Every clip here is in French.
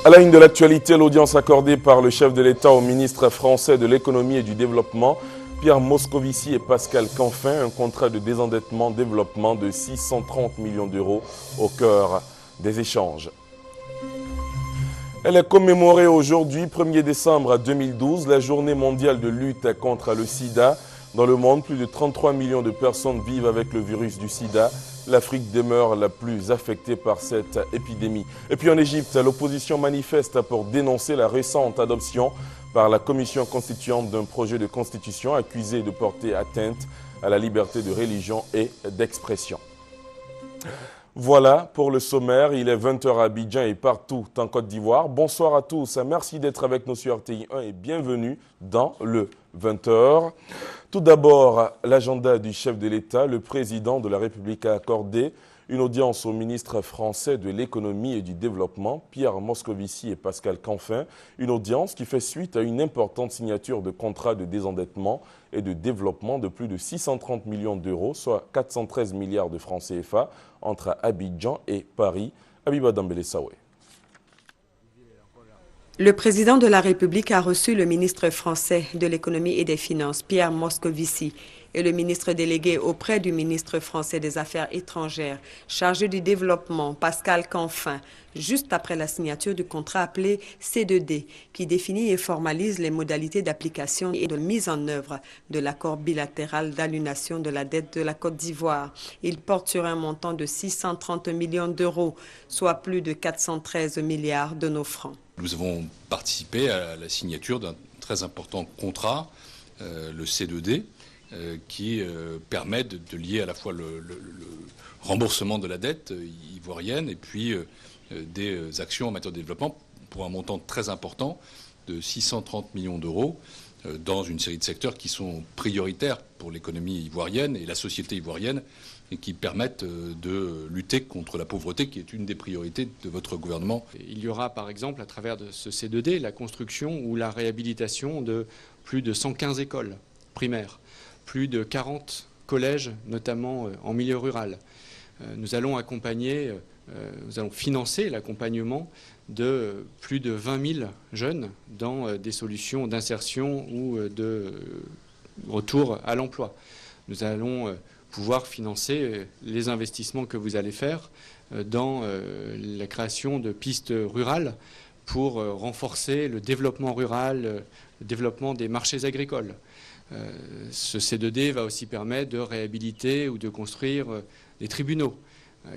À la une de l'actualité, l'audience accordée par le chef de l'État au ministre français de l'économie et du développement, Pierre Moscovici et Pascal Canfin, un contrat de désendettement-développement de 630 millions d'euros au cœur des échanges. Elle est commémorée aujourd'hui, 1er décembre 2012, la journée mondiale de lutte contre le sida. Dans le monde, plus de 33 millions de personnes vivent avec le virus du sida. L'Afrique demeure la plus affectée par cette épidémie. Et puis en Égypte, l'opposition manifeste pour dénoncer la récente adoption par la commission constituante d'un projet de constitution accusé de porter atteinte à la liberté de religion et d'expression. Voilà pour le sommaire, il est 20h à Abidjan et partout en Côte d'Ivoire. Bonsoir à tous, merci d'être avec nous sur RTI 1 et bienvenue dans le 20h. Tout d'abord, l'agenda du chef de l'État, le président de la République a accordé une audience au ministre français de l'économie et du développement, Pierre Moscovici et Pascal Canfin. Une audience qui fait suite à une importante signature de contrat de désendettement et de développement de plus de 630 millions d'euros, soit 413 milliards de francs CFA, entre Abidjan et Paris. Abiba Dambele-Sawé. Le président de la République a reçu le ministre français de l'économie et des finances, Pierre Moscovici, et le ministre délégué auprès du ministre français des Affaires étrangères, chargé du développement, Pascal Canfin, juste après la signature du contrat appelé C2D, qui définit et formalise les modalités d'application et de mise en œuvre de l'accord bilatéral d'annulation de la dette de la Côte d'Ivoire. Il porte sur un montant de 630 millions d'euros, soit plus de 413 milliards de nos francs. Nous avons participé à la signature d'un très important contrat, le C2D, qui permet de lier à la fois le remboursement de la dette ivoirienne et puis des actions en matière de développement pour un montant très important de 630 millions d'euros dans une série de secteurs qui sont prioritaires pour l'économie ivoirienne et la société ivoirienne et qui permettent de lutter contre la pauvreté, qui est une des priorités de votre gouvernement. Il y aura par exemple, à travers de ce C2D, la construction ou la réhabilitation de plus de 115 écoles primaires, plus de 40 collèges, notamment en milieu rural. Nous allons financer l'accompagnement de plus de 20 000 jeunes dans des solutions d'insertion ou de retour à l'emploi. Nous allons pouvoir financer les investissements que vous allez faire dans la création de pistes rurales pour renforcer le développement rural, le développement des marchés agricoles. Ce C2D va aussi permettre de réhabiliter ou de construire des tribunaux.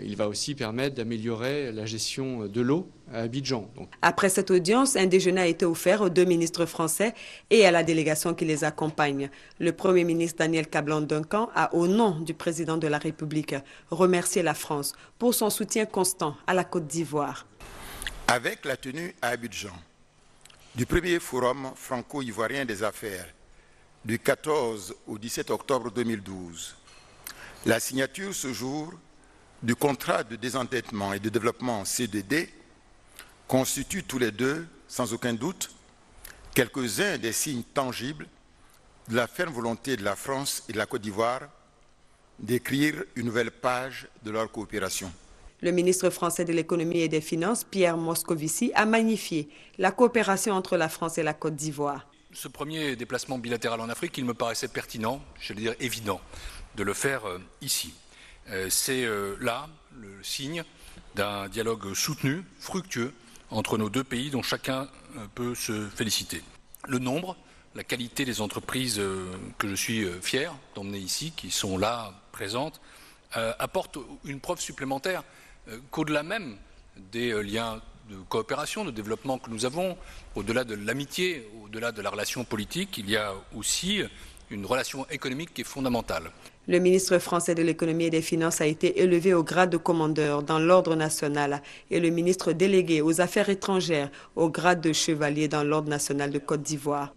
Il va aussi permettre d'améliorer la gestion de l'eau à Abidjan. Après cette audience, un déjeuner a été offert aux deux ministres français et à la délégation qui les accompagne. Le Premier ministre Daniel Kablan-Duncan a, au nom du président de la République, remercié la France pour son soutien constant à la Côte d'Ivoire. Avec la tenue à Abidjan du premier forum franco-ivoirien des affaires du 14 au 17 octobre 2012, la signature ce jour du contrat de désendettement et de développement C2D constituent tous les deux, sans aucun doute, quelques-uns des signes tangibles de la ferme volonté de la France et de la Côte d'Ivoire d'écrire une nouvelle page de leur coopération. Le ministre français de l'économie et des finances, Pierre Moscovici, a magnifié la coopération entre la France et la Côte d'Ivoire. Ce premier déplacement bilatéral en Afrique, il me paraissait pertinent, je vais dire évident, de le faire ici. C'est là le signe d'un dialogue soutenu, fructueux, entre nos deux pays dont chacun peut se féliciter. Le nombre, la qualité des entreprises que je suis fier d'emmener ici, qui sont là, présentes, apporte une preuve supplémentaire qu'au-delà même des liens de coopération, de développement que nous avons, au-delà de l'amitié, au-delà de la relation politique, il y a aussi une relation économique qui est fondamentale. Le ministre français de l'économie et des finances a été élevé au grade de commandeur dans l'ordre national et le ministre délégué aux affaires étrangères au grade de chevalier dans l'ordre national de Côte d'Ivoire.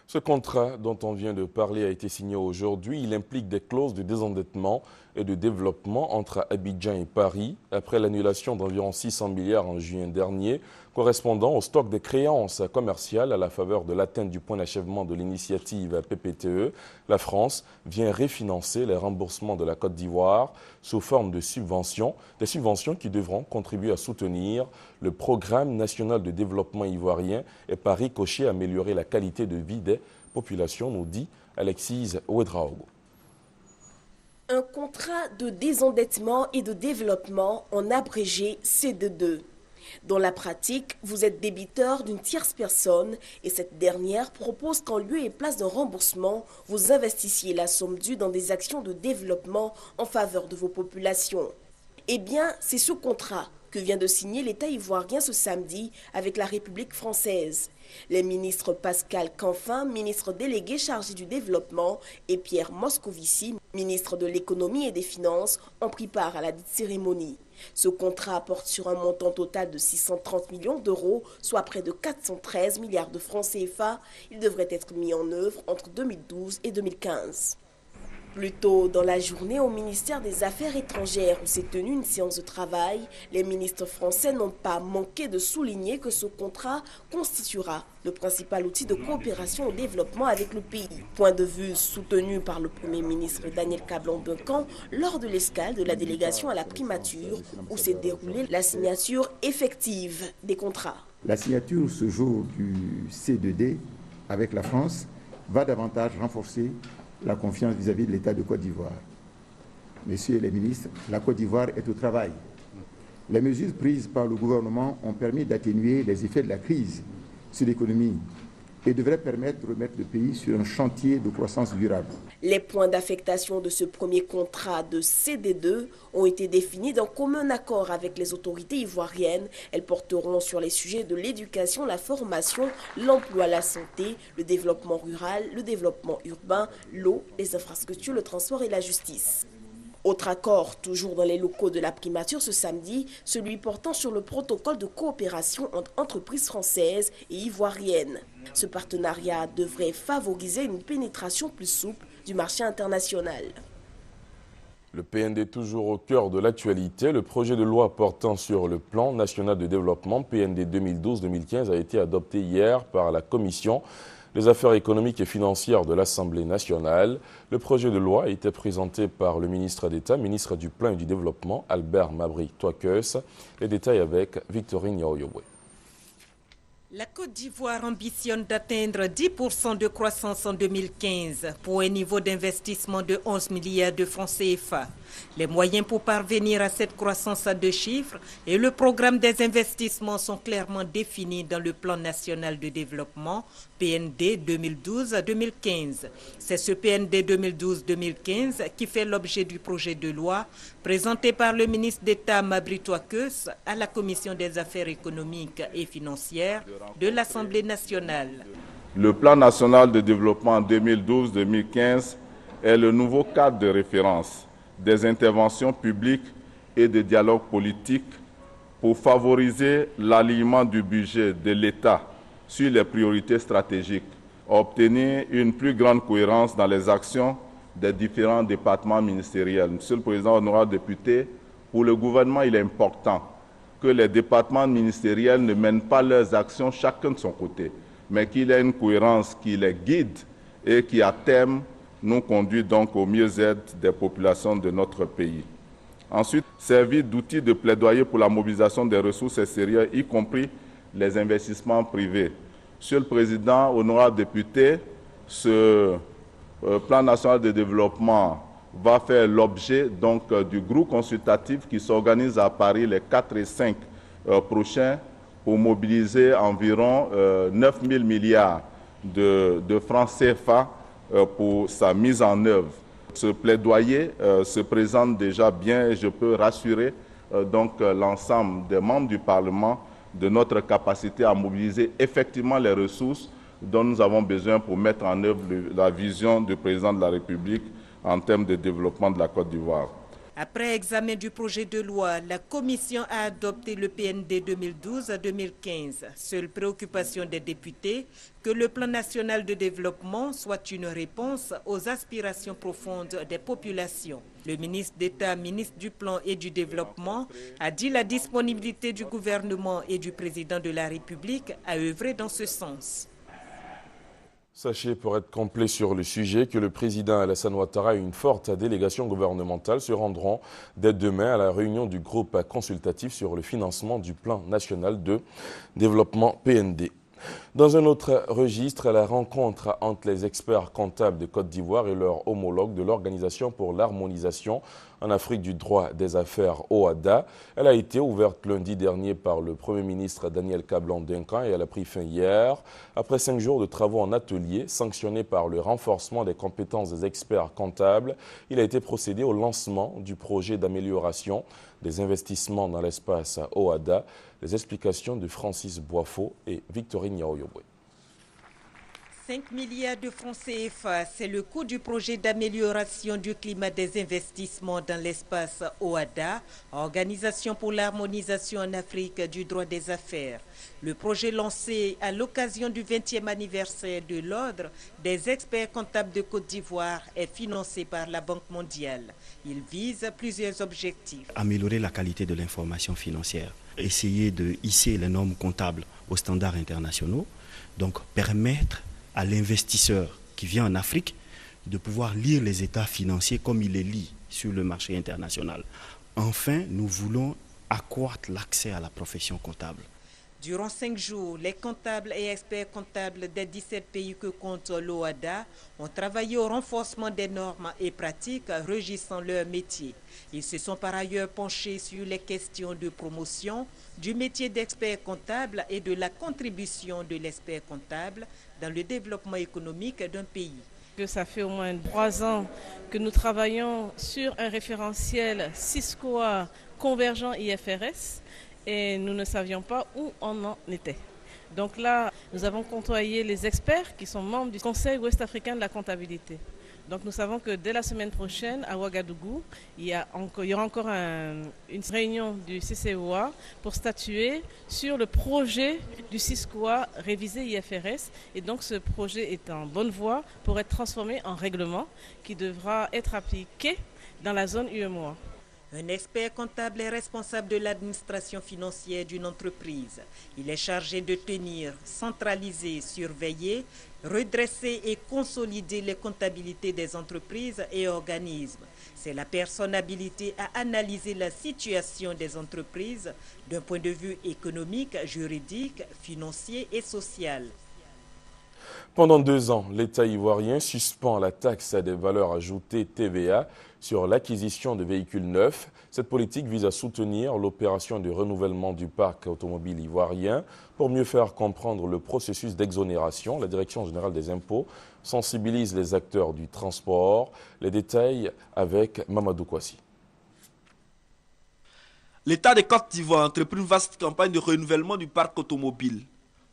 Ce contrat dont on vient de parler a été signé aujourd'hui. Il implique des clauses de désendettement et de développement entre Abidjan et Paris. Après l'annulation d'environ 600 milliards en juin dernier Correspondant au stock des créances commerciales à la faveur de l'atteinte du point d'achèvement de l'initiative PPTE, la France vient refinancer les remboursements de la Côte d'Ivoire sous forme de subventions, des subventions qui devront contribuer à soutenir le programme national de développement ivoirien et par ricochet améliorer la qualité de vie des populations, nous dit Alexis Ouedraogo. Un contrat de désendettement et de développement, en abrégé CD2. Dans la pratique, vous êtes débiteur d'une tierce personne et cette dernière propose qu'en lieu et place d'un remboursement, vous investissiez la somme due dans des actions de développement en faveur de vos populations. Eh bien, c'est ce contrat que vient de signer l'État ivoirien ce samedi avec la République française. Les ministres Pascal Canfin, ministre délégué chargé du développement, et Pierre Moscovici, ministre de l'économie et des finances, ont pris part à la dite cérémonie. Ce contrat porte sur un montant total de 630 millions d'euros, soit près de 413 milliards de francs CFA. Il devrait être mis en œuvre entre 2012 et 2015. Plus tôt dans la journée, au ministère des Affaires étrangères où s'est tenue une séance de travail, les ministres français n'ont pas manqué de souligner que ce contrat constituera le principal outil de coopération au développement avec le pays. Point de vue soutenu par le Premier ministre Daniel Kablan-Duncan lors de l'escale de la délégation à la primature où s'est déroulée la signature effective des contrats. La signature ce jour du C2D avec la France va davantage renforcer la confiance vis-à-vis de l'État de Côte d'Ivoire. Messieurs les ministres, la Côte d'Ivoire est au travail. Les mesures prises par le gouvernement ont permis d'atténuer les effets de la crise sur l'économie et devraient permettre de remettre le pays sur un chantier de croissance durable. Les points d'affectation de ce premier contrat de CD2 ont été définis d'un commun accord avec les autorités ivoiriennes. Elles porteront sur les sujets de l'éducation, la formation, l'emploi, la santé, le développement rural, le développement urbain, l'eau, les infrastructures, le transport et la justice. Autre accord, toujours dans les locaux de la primature ce samedi, celui portant sur le protocole de coopération entre entreprises françaises et ivoiriennes. Ce partenariat devrait favoriser une pénétration plus souple du marché international. Le PND toujours au cœur de l'actualité. Le projet de loi portant sur le plan national de développement PND 2012-2015 a été adopté hier par la Commission des affaires économiques et financières de l'Assemblée nationale. Le projet de loi a été présenté par le ministre d'État, ministre du Plan et du Développement, Albert Mabry-Touakeus. Les détails avec Victorine Yaoyobwe. La Côte d'Ivoire ambitionne d'atteindre 10% de croissance en 2015 pour un niveau d'investissement de 11 milliards de francs CFA. Les moyens pour parvenir à cette croissance à deux chiffres et le programme des investissements sont clairement définis dans le plan national de développement PND 2012-2015. C'est ce PND 2012-2015 qui fait l'objet du projet de loi présenté par le ministre d'État Mabry-Touakeus à la Commission des affaires économiques et financières de l'Assemblée nationale. Le plan national de développement 2012-2015 est le nouveau cadre de référence des interventions publiques et des dialogues politiques pour favoriser l'alignement du budget de l'État sur les priorités stratégiques, obtenir une plus grande cohérence dans les actions des différents départements ministériels. Monsieur le Président, honorable député, pour le gouvernement, il est important que les départements ministériels ne mènent pas leurs actions chacun de son côté, mais qu'il y ait une cohérence qui les guide et qui, à terme, nous conduit donc au mieux-être des populations de notre pays. Ensuite, servir d'outil de plaidoyer pour la mobilisation des ressources extérieures, y compris les investissements privés. Monsieur le Président, honorable député, ce plan national de développement va faire l'objet donc du groupe consultatif qui s'organise à Paris les 4 et 5 prochains pour mobiliser environ 9 000 milliards de francs CFA pour sa mise en œuvre. Ce plaidoyer se présente déjà bien et je peux rassurer donc l'ensemble des membres du Parlement de notre capacité à mobiliser effectivement les ressources dont nous avons besoin pour mettre en œuvre la vision du président de la République en termes de développement de la Côte d'Ivoire. Après examen du projet de loi, la Commission a adopté le PND 2012-2015. Seule préoccupation des députés, que le plan national de développement soit une réponse aux aspirations profondes des populations. Le ministre d'État, ministre du Plan et du Développement, a dit la disponibilité du gouvernement et du président de la République à œuvrer dans ce sens. Sachez, pour être complet sur le sujet, que le président Alassane Ouattara et une forte délégation gouvernementale se rendront dès demain à la réunion du groupe consultatif sur le financement du plan national de développement PND. Dans un autre registre, la rencontre entre les experts comptables de Côte d'Ivoire et leurs homologues de l'Organisation pour l'harmonisation en Afrique du droit des affaires OHADA. Elle a été ouverte lundi dernier par le Premier ministre Daniel Kablan-Duncan et elle a pris fin hier. Après 5 jours de travaux en atelier, sanctionnés par le renforcement des compétences des experts comptables, il a été procédé au lancement du projet d'amélioration des investissements dans l'espace OHADA. Les explications de Francis Boifo et Victorine Yaoyobwe. 5 milliards de francs CFA, c'est le coût du projet d'amélioration du climat des investissements dans l'espace OHADA, Organisation pour l'harmonisation en Afrique du droit des affaires. Le projet lancé à l'occasion du 20e anniversaire de l'Ordre des experts comptables de Côte d'Ivoire est financé par la Banque mondiale. Il vise plusieurs objectifs. Améliorer la qualité de l'information financière, essayer de hisser les normes comptables aux standards internationaux, donc permettre à l'investisseur qui vient en Afrique de pouvoir lire les états financiers comme il les lit sur le marché international. Enfin, nous voulons accroître l'accès à la profession comptable. Durant 5 jours, les comptables et experts comptables des 17 pays que compte l'OHADA ont travaillé au renforcement des normes et pratiques régissant leur métier. Ils se sont par ailleurs penchés sur les questions de promotion du métier d'expert comptable et de la contribution de l'expert comptable dans le développement économique d'un pays. Ça fait au moins 3 ans que nous travaillons sur un référentiel SISCOA convergent IFRS. Et nous ne savions pas où on en était. Donc là, nous avons côtoyé les experts qui sont membres du Conseil ouest-africain de la comptabilité. Donc nous savons que dès la semaine prochaine, à Ouagadougou, il y aura encore une réunion du CCOA pour statuer sur le projet du SISCOA révisé IFRS. Et donc ce projet est en bonne voie pour être transformé en règlement qui devra être appliqué dans la zone UEMOA. Un expert comptable est responsable de l'administration financière d'une entreprise. Il est chargé de tenir, centraliser, surveiller, redresser et consolider les comptabilités des entreprises et organismes. C'est la personne habilitée à analyser la situation des entreprises d'un point de vue économique, juridique, financier et social. Pendant 2 ans, l'État ivoirien suspend la taxe des valeurs ajoutées TVA sur l'acquisition de véhicules neufs. Cette politique vise à soutenir l'opération de renouvellement du parc automobile ivoirien. Pour mieux faire comprendre le processus d'exonération, la Direction générale des impôts sensibilise les acteurs du transport. Les détails avec Mamadou Kouassi. L'État de Côte d'Ivoire a entrepris une vaste campagne de renouvellement du parc automobile.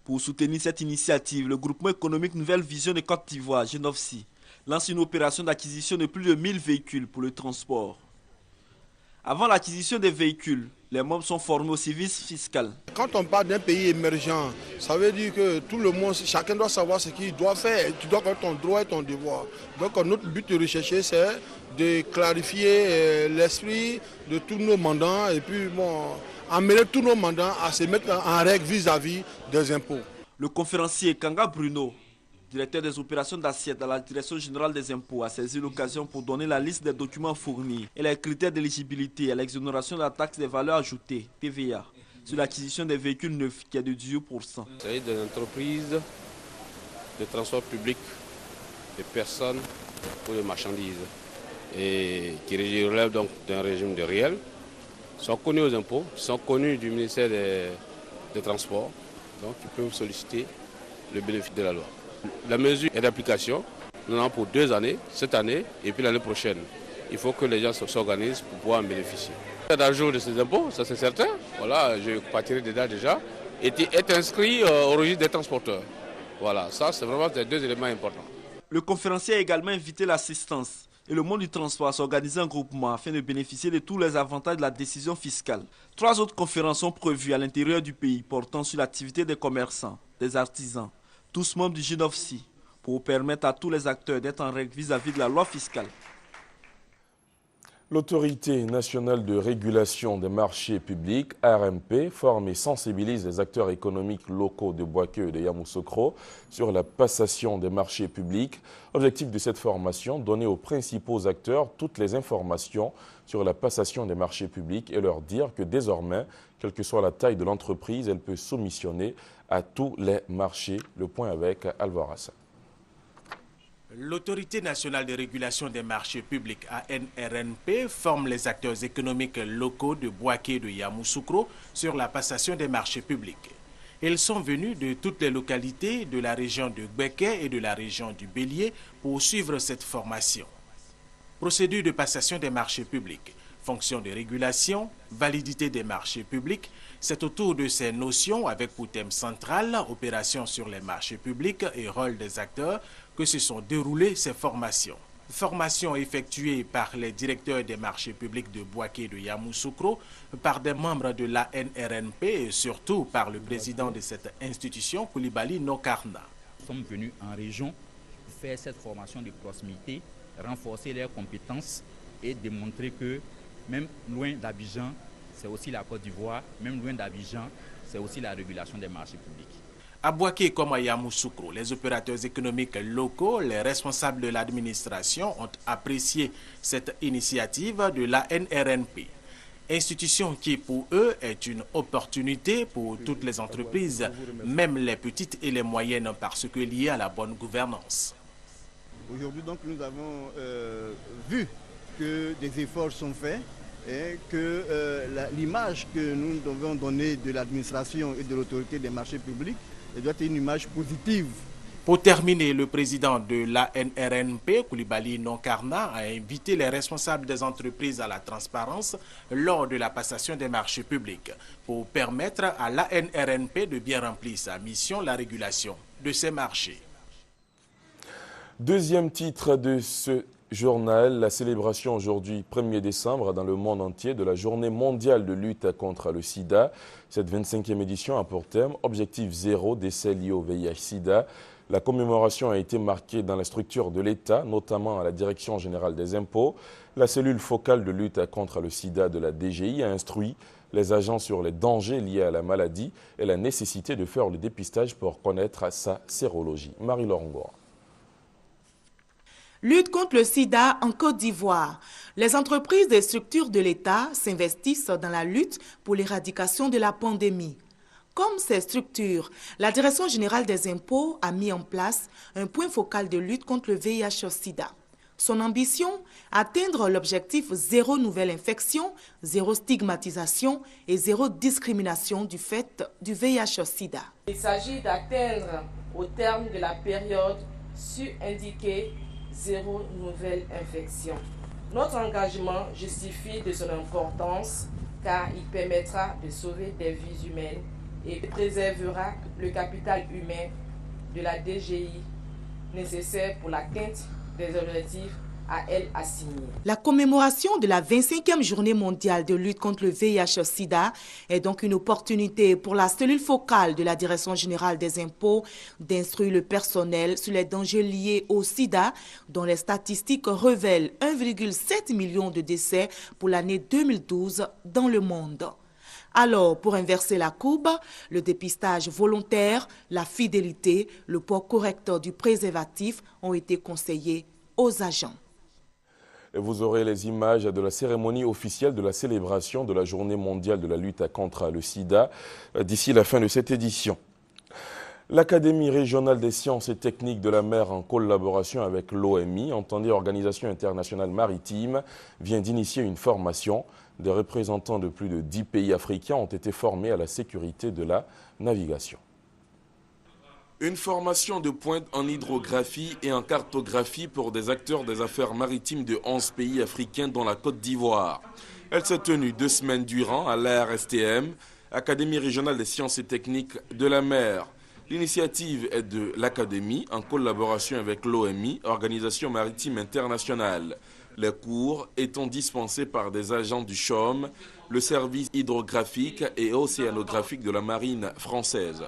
Pour soutenir cette initiative, le groupement économique Nouvelle Vision de Côte d'Ivoire, Genovsi, lance une opération d'acquisition de plus de 1000 véhicules pour le transport. Avant l'acquisition des véhicules, les membres sont formés au service fiscal. Quand on parle d'un pays émergent, ça veut dire que tout le monde, chacun doit savoir ce qu'il doit faire. Tu dois faire ton droit et ton devoir. Donc notre but de rechercher, c'est de clarifier l'esprit de tous nos mandants et puis amener tous nos mandants à se mettre en règle vis-à-vis des impôts. Le conférencier Kanga Bruno, directeur des opérations d'assiette à la Direction générale des impôts, a saisi l'occasion pour donner la liste des documents fournis et les critères d'éligibilité à l'exonération de la taxe des valeurs ajoutées, TVA, sur l'acquisition des véhicules neufs qui est de 18%. Il s'agit des entreprises de transport public de personnes ou de marchandises et qui relèvent donc d'un régime de réel, sont connus aux impôts, sont connus du ministère des Transports, donc ils peuvent solliciter le bénéfice de la loi. La mesure est d'application, nous en avons pour 2 années, cette année et puis l'année prochaine. Il faut que les gens s'organisent pour pouvoir en bénéficier. À jour de ces impôts, ça c'est certain, voilà, je partirai dedans déjà, et être inscrit au registre des transporteurs. Voilà, ça c'est vraiment des 2 éléments importants. Le conférencier a également invité l'assistance et le monde du transport s'organiser en groupement afin de bénéficier de tous les avantages de la décision fiscale. 3 autres conférences sont prévues à l'intérieur du pays portant sur l'activité des commerçants, des artisans, tous membres du GNOFSI, pour permettre à tous les acteurs d'être en règle vis-à-vis de la loi fiscale. L'Autorité nationale de régulation des marchés publics, ARMP, forme et sensibilise les acteurs économiques locaux de Bouaké et de Yamoussoukro sur la passation des marchés publics. Objectif de cette formation, donner aux principaux acteurs toutes les informations sur la passation des marchés publics et leur dire que désormais, quelle que soit la taille de l'entreprise, elle peut soumissionner à tous les marchés. Le point avec Alvarez. L'Autorité nationale de régulation des marchés publics, ANRNP, forme les acteurs économiques locaux de Bouaké et de Yamoussoukro sur la passation des marchés publics. Ils sont venus de toutes les localités de la région de Gbeke et de la région du Bélier pour suivre cette formation. Procédure de passation des marchés publics, fonction de régulation, validité des marchés publics, c'est autour de ces notions avec pour thème central, opération sur les marchés publics et rôle des acteurs, que se sont déroulées ces formations. Formations effectuées par les directeurs des marchés publics de Bouaké et de Yamoussoukro, par des membres de l'ANRNP et surtout par le président de cette institution, Koulibaly Nokarna. Nous sommes venus en région pour faire cette formation de proximité, renforcer leurs compétences et démontrer que même loin d'Abidjan, c'est aussi la Côte d'Ivoire, même loin d'Abidjan, c'est aussi la régulation des marchés publics. À Bouaké comme à Yamoussoukro, les opérateurs économiques locaux, les responsables de l'administration ont apprécié cette initiative de l'ANRNP. Institution qui pour eux est une opportunité pour toutes les entreprises, même les petites et les moyennes parce que liées à la bonne gouvernance. Aujourd'hui donc nous avons vu que des efforts sont faits et que l'image que nous devons donner de l'administration et de l'autorité des marchés publics doit être une image positive. Pour terminer, le président de l'ANRNP, Koulibaly Nokarna, a invité les responsables des entreprises à la transparence lors de la passation des marchés publics pour permettre à l'ANRNP de bien remplir sa mission, la régulation de ces marchés. Deuxième titre de ce journal, la célébration aujourd'hui 1er décembre dans le monde entier de la journée mondiale de lutte contre le sida. Cette 25e édition a pour thème Objectif zéro décès liés au VIH-Sida. La commémoration a été marquée dans la structure de l'État, notamment à la Direction générale des impôts. La cellule focale de lutte contre le sida de la DGI a instruit les agents sur les dangers liés à la maladie et la nécessité de faire le dépistage pour connaître sa sérologie. Marie-Laure Ngor. Lutte contre le sida en Côte d'Ivoire. Les entreprises et structures de l'État s'investissent dans la lutte pour l'éradication de la pandémie. Comme ces structures, la Direction générale des impôts a mis en place un point focal de lutte contre le VIH-Sida. Son ambition, atteindre l'objectif zéro nouvelle infection, zéro stigmatisation et zéro discrimination du fait du VIH-Sida. Il s'agit d'atteindre au terme de la période sur-indiquée zéro nouvelle infection. Notre engagement justifie de son importance car il permettra de sauver des vies humaines et préservera le capital humain de la DGI nécessaire pour l'atteinte des objectifs à elle assignés. La commémoration de la 25e journée mondiale de lutte contre le VIH-Sida est donc une opportunité pour la cellule focale de la Direction générale des impôts d'instruire le personnel sur les dangers liés au sida, dont les statistiques révèlent 1,7 million de décès pour l'année 2012 dans le monde. Alors, pour inverser la courbe, le dépistage volontaire, la fidélité, le port correct du préservatif ont été conseillés aux agents. Et vous aurez les images de la cérémonie officielle de la célébration de la Journée mondiale de la lutte contre le sida d'ici la fin de cette édition. L'Académie régionale des sciences et techniques de la mer, en collaboration avec l'OMI, entendez Organisation internationale maritime, vient d'initier une formation. Des représentants de plus de 10 pays africains ont été formés à la sécurité de la navigation. Une formation de pointe en hydrographie et en cartographie pour des acteurs des affaires maritimes de 11 pays africains dont la Côte d'Ivoire. Elle s'est tenue 2 semaines durant à l'ARSTM, Académie régionale des sciences et techniques de la mer. L'initiative est de l'Académie en collaboration avec l'OMI, Organisation maritime internationale. Les cours étant dispensés par des agents du CHOM, le service hydrographique et océanographique de la marine française.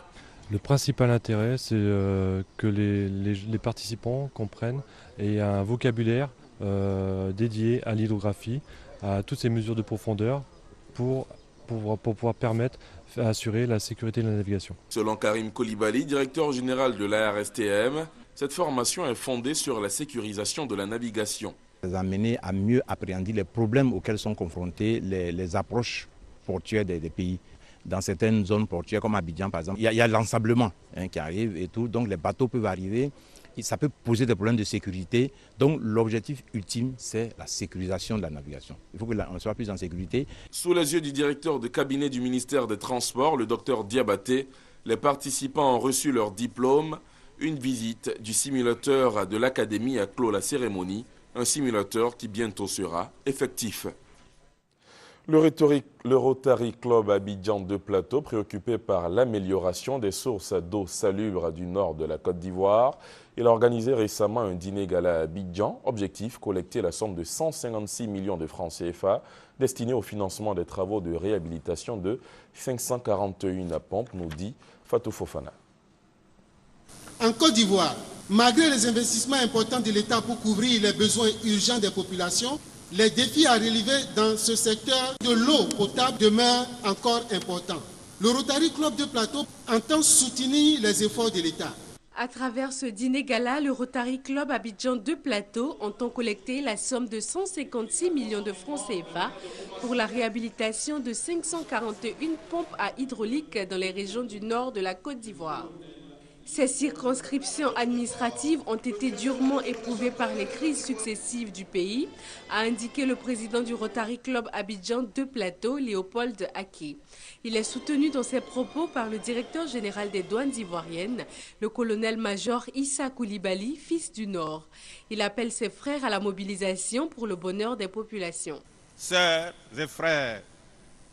Le principal intérêt, c'est que les participants comprennent et un vocabulaire dédié à l'hydrographie, à toutes ces mesures de profondeur pour pouvoir permettre d'assurer la sécurité de la navigation. Selon Karim Koulibaly, directeur général de l'ARSTM, cette formation est fondée sur la sécurisation de la navigation. Les amener à mieux appréhender les problèmes auxquels sont confrontés les approches portuaires des pays. Dans certaines zones portuaires comme Abidjan par exemple, il y a l'ensablement qui arrive et tout, donc les bateaux peuvent arriver. Et ça peut poser des problèmes de sécurité. Donc l'objectif ultime, c'est la sécurisation de la navigation. Il faut qu'on soit plus en sécurité. Sous les yeux du directeur de cabinet du ministère des Transports, le docteur Diabaté, les participants ont reçu leur diplôme. Une visite du simulateur de l'académie a clos la cérémonie, un simulateur qui bientôt sera effectif. Le Rotary Club Abidjan de Plateau, préoccupé par l'amélioration des sources d'eau salubre du nord de la Côte d'Ivoire, il a organisé récemment un dîner gala à Abidjan. Objectif, collecter la somme de 156 millions de francs CFA destinés au financement des travaux de réhabilitation de 541 pompes, nous dit Fatou Fofana. En Côte d'Ivoire, malgré les investissements importants de l'État pour couvrir les besoins urgents des populations, les défis à relever dans ce secteur de l'eau potable demeurent encore importants. Le Rotary Club de Plateau entend soutenir les efforts de l'État. À travers ce dîner gala, le Rotary Club Abidjan de Plateau entend collecter la somme de 156 millions de francs CFA pour la réhabilitation de 541 pompes à hydraulique dans les régions du nord de la Côte d'Ivoire. Ces circonscriptions administratives ont été durement éprouvées par les crises successives du pays, a indiqué le président du Rotary Club Abidjan de Plateau, Léopold Aké. Il est soutenu dans ses propos par le directeur général des douanes ivoiriennes, le colonel-major Issa Koulibaly, fils du Nord. Il appelle ses frères à la mobilisation pour le bonheur des populations. Sœurs et frères,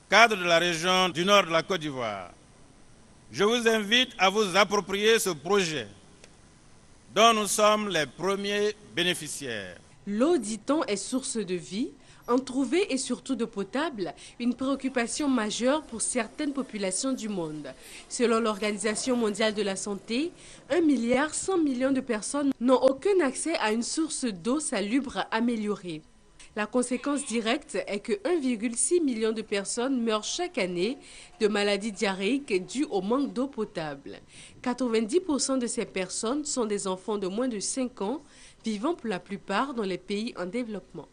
cadres de la région du nord de la Côte d'Ivoire, je vous invite à vous approprier ce projet dont nous sommes les premiers bénéficiaires. L'eau, dit-on, est source de vie. En trouver et surtout de potable, une préoccupation majeure pour certaines populations du monde. Selon l'Organisation mondiale de la santé, 1,1 milliard de personnes n'ont aucun accès à une source d'eau salubre améliorée. La conséquence directe est que 1,6 million de personnes meurent chaque année de maladies diarrhéiques dues au manque d'eau potable. 90% de ces personnes sont des enfants de moins de 5 ans, vivant pour la plupart dans les pays en développement.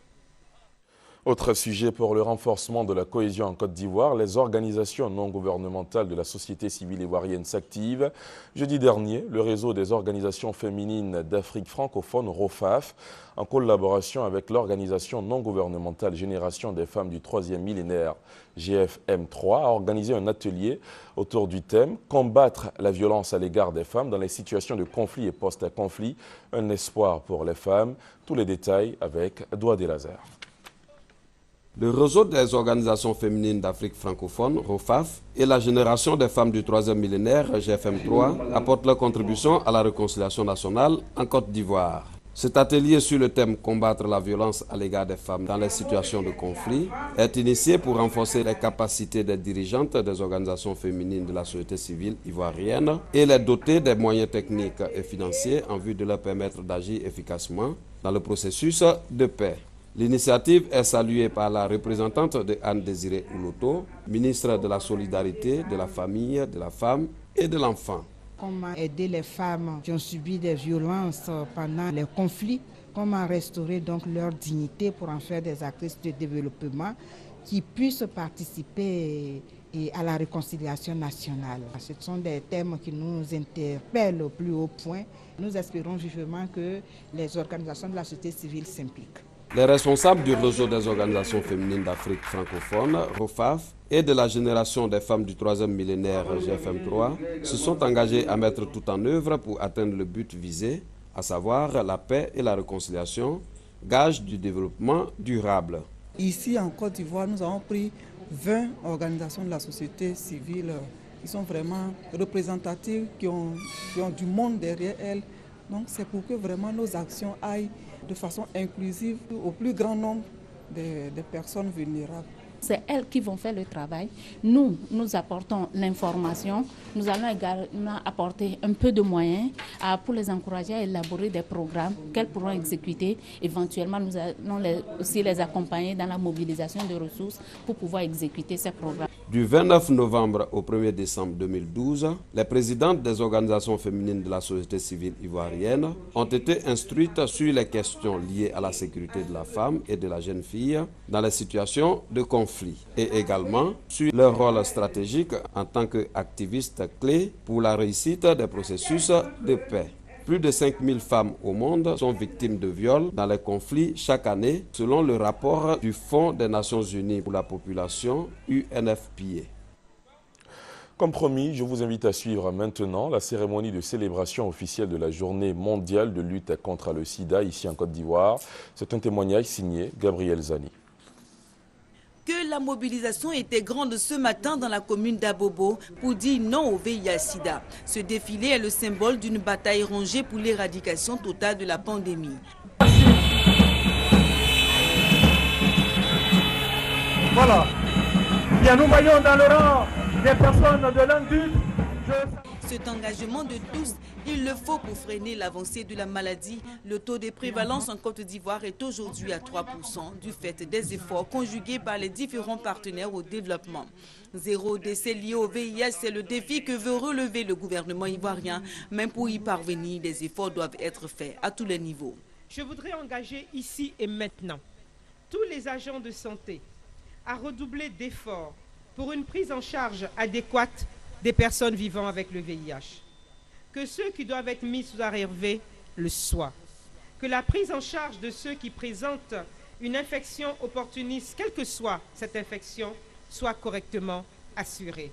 Autre sujet pour le renforcement de la cohésion en Côte d'Ivoire, les organisations non gouvernementales de la société civile ivoirienne s'activent. Jeudi dernier, le réseau des organisations féminines d'Afrique francophone, ROFAF, en collaboration avec l'organisation non gouvernementale Génération des femmes du 3e millénaire, GFM3, a organisé un atelier autour du thème « Combattre la violence à l'égard des femmes dans les situations de conflit et post-conflit, un espoir pour les femmes ». Tous les détails avec Doua Delazer. Le réseau des organisations féminines d'Afrique francophone, ROFAF, et la Génération des femmes du 3e millénaire, GFM3, apportent leur contribution à la réconciliation nationale en Côte d'Ivoire. Cet atelier sur le thème « Combattre la violence à l'égard des femmes dans les situations de conflit » est initié pour renforcer les capacités des dirigeantes des organisations féminines de la société civile ivoirienne et les doter des moyens techniques et financiers en vue de leur permettre d'agir efficacement dans le processus de paix. L'initiative est saluée par la représentante de Anne-Désirée Ouloto, ministre de la Solidarité, de la Famille, de la Femme et de l'Enfant. Comment aider les femmes qui ont subi des violences pendant les conflits, comment restaurer donc leur dignité pour en faire des actrices de développement qui puissent participer à la réconciliation nationale. Ce sont des thèmes qui nous interpellent au plus haut point. Nous espérons vivement que les organisations de la société civile s'impliquent. Les responsables du réseau des organisations féminines d'Afrique francophone, ROFAF, et de la Génération des femmes du 3e millénaire, GFM3, se sont engagés à mettre tout en œuvre pour atteindre le but visé, à savoir la paix et la réconciliation, gage du développement durable. Ici en Côte d'Ivoire, nous avons pris 20 organisations de la société civile qui sont vraiment représentatives, qui ont du monde derrière elles Donc c'est pour que vraiment nos actions aillent de façon inclusive au plus grand nombre des personnes vulnérables. C'est elles qui vont faire le travail. Nous apportons l'information. Nous allons également apporter un peu de moyens pour les encourager à élaborer des programmes qu'elles pourront exécuter. Éventuellement, nous allons aussi les accompagner dans la mobilisation de ressources pour pouvoir exécuter ces programmes. Du 29 novembre au 1er décembre 2012, les présidentes des organisations féminines de la société civile ivoirienne ont été instruites sur les questions liées à la sécurité de la femme et de la jeune fille dans les situations de conflit et également sur leur rôle stratégique en tant qu'activistes clés pour la réussite des processus de paix. Plus de 5000 femmes au monde sont victimes de viols dans les conflits chaque année, selon le rapport du Fonds des Nations Unies pour la population, UNFPA. Comme promis, je vous invite à suivre maintenant la cérémonie de célébration officielle de la Journée mondiale de lutte contre le sida ici en Côte d'Ivoire. C'est un témoignage signé Gabriel Zani. Que la mobilisation était grande ce matin dans la commune d'Abobo pour dire non au VIH-Sida. Ce défilé est le symbole d'une bataille rangée pour l'éradication totale de la pandémie. Voilà. Bien, nous voyons dans le rang des personnes de l'Indus. Cet engagement de tous, il le faut pour freiner l'avancée de la maladie. Le taux de prévalence en Côte d'Ivoire est aujourd'hui à 3% du fait des efforts conjugués par les différents partenaires au développement. Zéro décès lié au VIH, c'est le défi que veut relever le gouvernement ivoirien. Même pour y parvenir, des efforts doivent être faits à tous les niveaux. Je voudrais engager ici et maintenant tous les agents de santé à redoubler d'efforts pour une prise en charge adéquate des personnes vivant avec le VIH. Que ceux qui doivent être mis sous ARV le soient. Que la prise en charge de ceux qui présentent une infection opportuniste, quelle que soit cette infection, soit correctement assurée.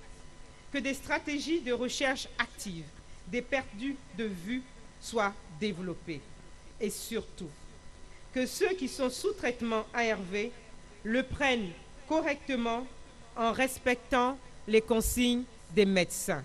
Que des stratégies de recherche actives, des perdus de vue soient développées. Et surtout, que ceux qui sont sous traitement ARV le prennent correctement en respectant les consignes des médecins.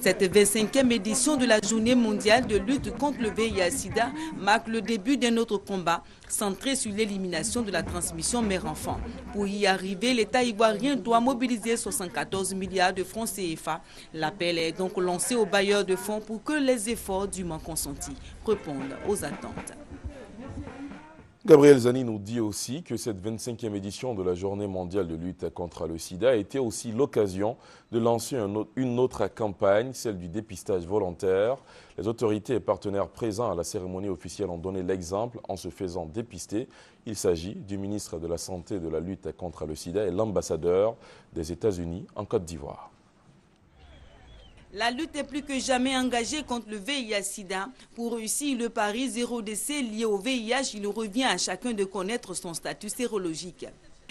Cette 25e édition de la Journée mondiale de lutte contre le VIH-Sida marque le début d'un autre combat centré sur l'élimination de la transmission mère-enfant. Pour y arriver, l'État ivoirien doit mobiliser 74 milliards de francs CFA. L'appel est donc lancé aux bailleurs de fonds pour que les efforts dûment consentis répondent aux attentes. Gabriel Zani nous dit aussi que cette 25e édition de la Journée mondiale de lutte contre le sida a été aussi l'occasion de lancer une autre campagne, celle du dépistage volontaire. Les autorités et partenaires présents à la cérémonie officielle ont donné l'exemple en se faisant dépister. Il s'agit du ministre de la Santé et de la lutte contre le sida et l'ambassadeur des États-Unis en Côte d'Ivoire. La lutte est plus que jamais engagée contre le VIH-Sida. Pour réussir le pari zéro décès lié au VIH, il revient à chacun de connaître son statut sérologique.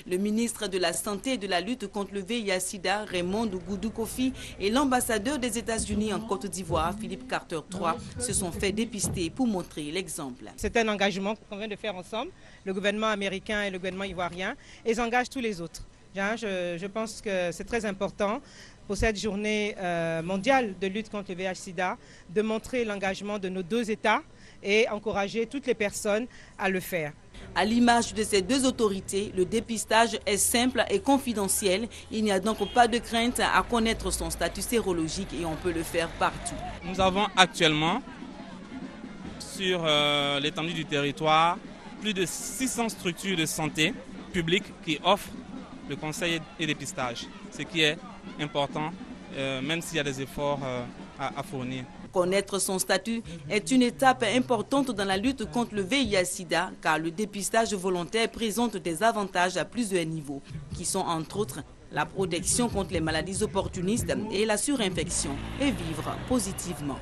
Le ministre de la Santé et de la lutte contre le VIH-Sida, Raymond Goudou Kofi, et l'ambassadeur des États-Unis en Côte d'Ivoire, Philippe Carter III, se sont fait dépister pour montrer l'exemple. C'est un engagement qu'on vient de faire ensemble, le gouvernement américain et le gouvernement ivoirien, et ils engagent tous les autres. Je pense que c'est très important pour cette journée mondiale de lutte contre le VIH-Sida, de montrer l'engagement de nos deux États et encourager toutes les personnes à le faire. À l'image de ces deux autorités, le dépistage est simple et confidentiel. Il n'y a donc pas de crainte à connaître son statut sérologique et on peut le faire partout. Nous avons actuellement, sur l'étendue du territoire, plus de 600 structures de santé publiques qui offrent le conseil et dépistage, ce qui est important, même s'il y a des efforts à fournir. Connaître son statut est une étape importante dans la lutte contre le VIH-Sida, car le dépistage volontaire présente des avantages à plusieurs niveaux, qui sont entre autres la protection contre les maladies opportunistes et la surinfection, et vivre positivement.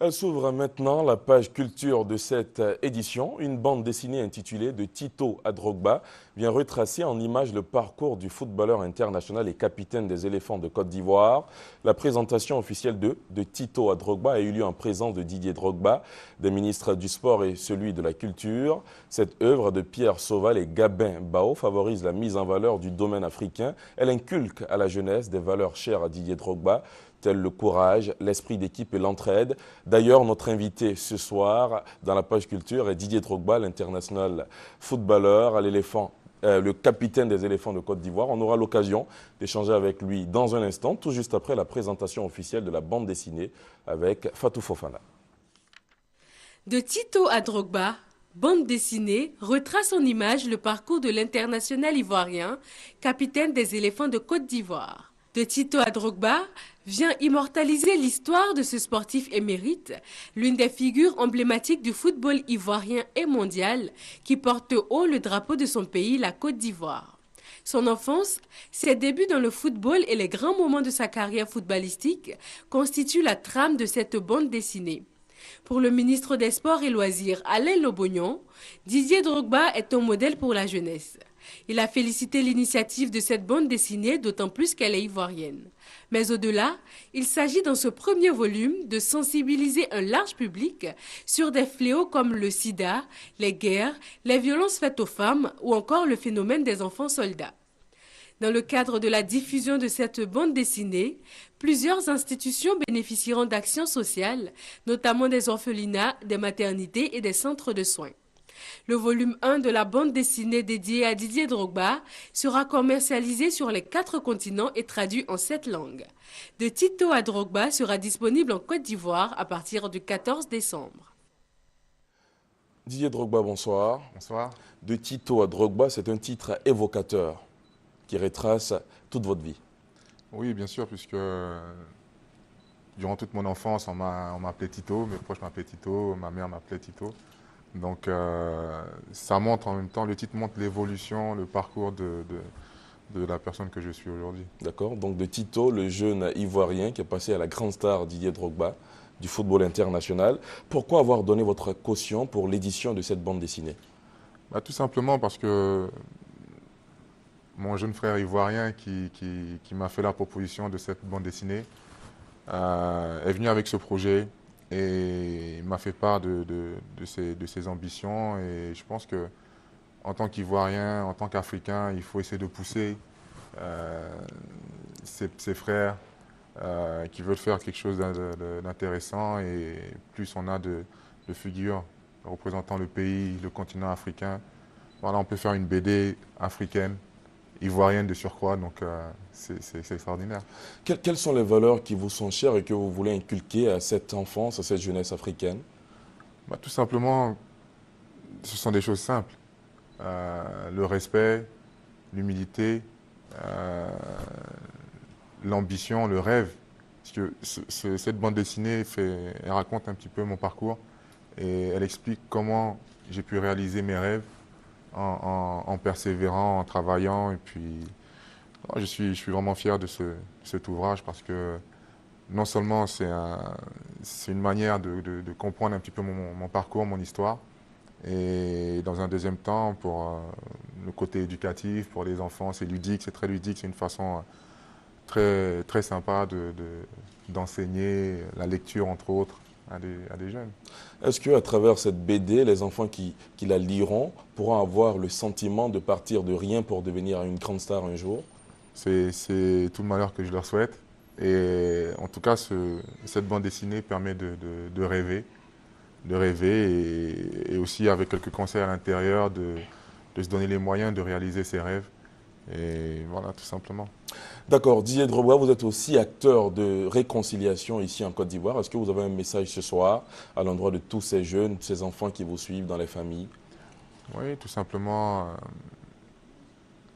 Elle s'ouvre maintenant la page culture de cette édition. Une bande dessinée intitulée « De Tito à Drogba » vient retracer en images le parcours du footballeur international et capitaine des éléphants de Côte d'Ivoire. La présentation officielle de Tito à Drogba a eu lieu en présence de Didier Drogba, des ministres du Sport et celui de la Culture. Cette œuvre de Pierre Sauval et Gabin Bao favorise la mise en valeur du domaine africain. Elle inculque à la jeunesse des valeurs chères à Didier Drogba. tels le courage, l'esprit d'équipe et l'entraide. D'ailleurs, notre invité ce soir dans la page culture est Didier Drogba, l'international footballeur à l'éléphant. Le capitaine des éléphants de Côte d'Ivoire. On aura l'occasion d'échanger avec lui dans un instant, tout juste après la présentation officielle de la bande dessinée avec Fatou Fofana. De Tito à Drogba, bande dessinée retrace en image le parcours de l'international ivoirien, capitaine des éléphants de Côte d'Ivoire. De Tito à Drogba vient immortaliser l'histoire de ce sportif émérite, l'une des figures emblématiques du football ivoirien et mondial qui porte haut le drapeau de son pays, la Côte d'Ivoire. Son enfance, ses débuts dans le football et les grands moments de sa carrière footballistique constituent la trame de cette bande dessinée. Pour le ministre des Sports et Loisirs, Alain Lobognon, Didier Drogba est un modèle pour la jeunesse. Il a félicité l'initiative de cette bande dessinée, d'autant plus qu'elle est ivoirienne. Mais au-delà, il s'agit dans ce premier volume de sensibiliser un large public sur des fléaux comme le sida, les guerres, les violences faites aux femmes ou encore le phénomène des enfants soldats. Dans le cadre de la diffusion de cette bande dessinée, plusieurs institutions bénéficieront d'actions sociales, notamment des orphelinats, des maternités et des centres de soins. Le volume 1 de la bande dessinée dédiée à Didier Drogba sera commercialisé sur les 4 continents et traduit en 7 langues. De Tito à Drogba sera disponible en Côte d'Ivoire à partir du 14 décembre. Didier Drogba, bonsoir. Bonsoir. De Tito à Drogba, c'est un titre évocateur qui retrace toute votre vie. Oui, bien sûr, puisque durant toute mon enfance, on m'appelait Tito, mes proches m'appelaient Tito, ma mère m'appelait Tito. Donc ça montre en même temps, le titre montre l'évolution, le parcours de la personne que je suis aujourd'hui. D'accord, donc de Tito, le jeune ivoirien qui est passé à la grande star Didier Drogba du football international. Pourquoi avoir donné votre caution pour l'édition de cette bande dessinée? Tout simplement parce que mon jeune frère ivoirien qui m'a fait la proposition de cette bande dessinée est venu avec ce projet. Et il m'a fait part de ses ambitions et je pense qu'en tant qu'Ivoirien, en tant qu'Africain, il faut essayer de pousser ses frères qui veulent faire quelque chose d'intéressant et plus on a de figures représentant le pays, le continent africain. Voilà, on peut faire une BD africaine, ivoirienne de surcroît, donc c'est extraordinaire. Quelles sont les valeurs qui vous sont chères et que vous voulez inculquer à cette enfance, à cette jeunesse africaine? Tout simplement, ce sont des choses simples. Le respect, l'humilité, l'ambition, le rêve. Parce que cette bande dessinée, elle raconte un petit peu mon parcours et elle explique comment j'ai pu réaliser mes rêves en persévérant, en travaillant. Et puis, je suis vraiment fier de cet ouvrage parce que non seulement c'est une manière de comprendre un petit peu mon parcours, mon histoire, et dans un deuxième temps, pour le côté éducatif, pour les enfants, c'est ludique, c'est très ludique, c'est une façon très, très sympa d'enseigner la lecture, entre autres, à des jeunes. Est-ce qu'à travers cette BD, les enfants qui la liront pourront avoir le sentiment de partir de rien pour devenir une grande star un jour? C'est tout le malheur que je leur souhaite. Et en tout cas, cette bande dessinée permet de rêver. Et aussi avec quelques conseils à l'intérieur de se donner les moyens de réaliser ses rêves. Et voilà, tout simplement. D'accord. Didier Drogba, vous êtes aussi acteur de réconciliation ici en Côte d'Ivoire. Est-ce que vous avez un message ce soir à l'endroit de tous ces jeunes, ces enfants qui vous suivent dans les familles? Oui, tout simplement,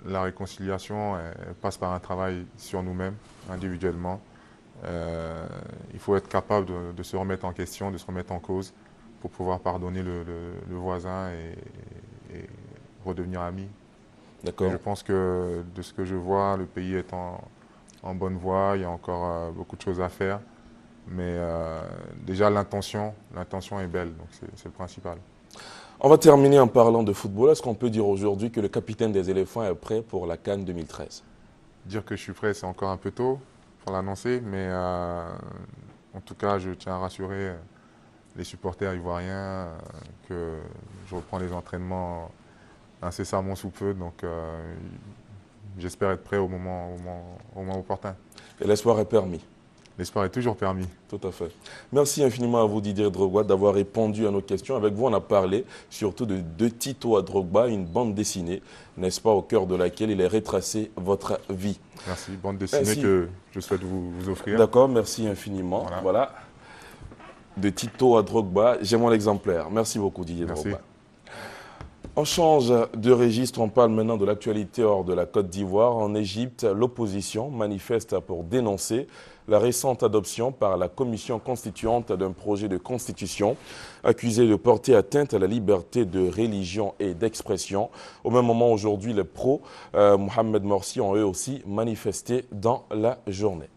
la réconciliation elle passe par un travail sur nous-mêmes, individuellement. Il faut être capable de se remettre en question, de se remettre en cause pour pouvoir pardonner le voisin et redevenir amis. D'accord. Je pense que de ce que je vois, le pays est en bonne voie, il y a encore beaucoup de choses à faire. Mais déjà l'intention est belle, donc c'est le principal. On va terminer en parlant de football. Est-ce qu'on peut dire aujourd'hui que le capitaine des éléphants est prêt pour la CAN 2013? Dire que je suis prêt, c'est encore un peu tôt pour l'annoncer, mais en tout cas, je tiens à rassurer les supporters ivoiriens que je reprends les entraînements incessamment sous peu, donc j'espère être prêt au moment opportun. Et l'espoir est permis? l'espoir est toujours permis. Tout à fait. Merci infiniment à vous, Didier Drogba, d'avoir répondu à nos questions. Avec vous, on a parlé surtout de Tito à Drogba, une bande dessinée, n'est-ce pas, au cœur de laquelle il est retracé votre vie. Merci. Bande dessinée que je souhaite vous offrir. D'accord, merci infiniment. Voilà. De Tito à Drogba, j'ai mon exemplaire. Merci beaucoup, Didier Drogba. On change de registre, on parle maintenant de l'actualité hors de la Côte d'Ivoire. En Égypte, l'opposition manifeste pour dénoncer la récente adoption par la commission constituante d'un projet de constitution accusé de porter atteinte à la liberté de religion et d'expression. Au même moment, aujourd'hui, les pros Mohamed Morsi ont eux aussi manifesté dans la journée.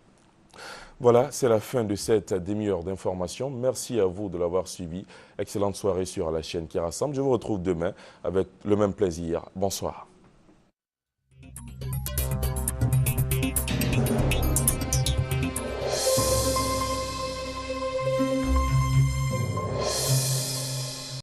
Voilà, c'est la fin de cette demi-heure d'information. Merci à vous de l'avoir suivi. Excellente soirée sur la chaîne qui rassemble. Je vous retrouve demain avec le même plaisir. Bonsoir.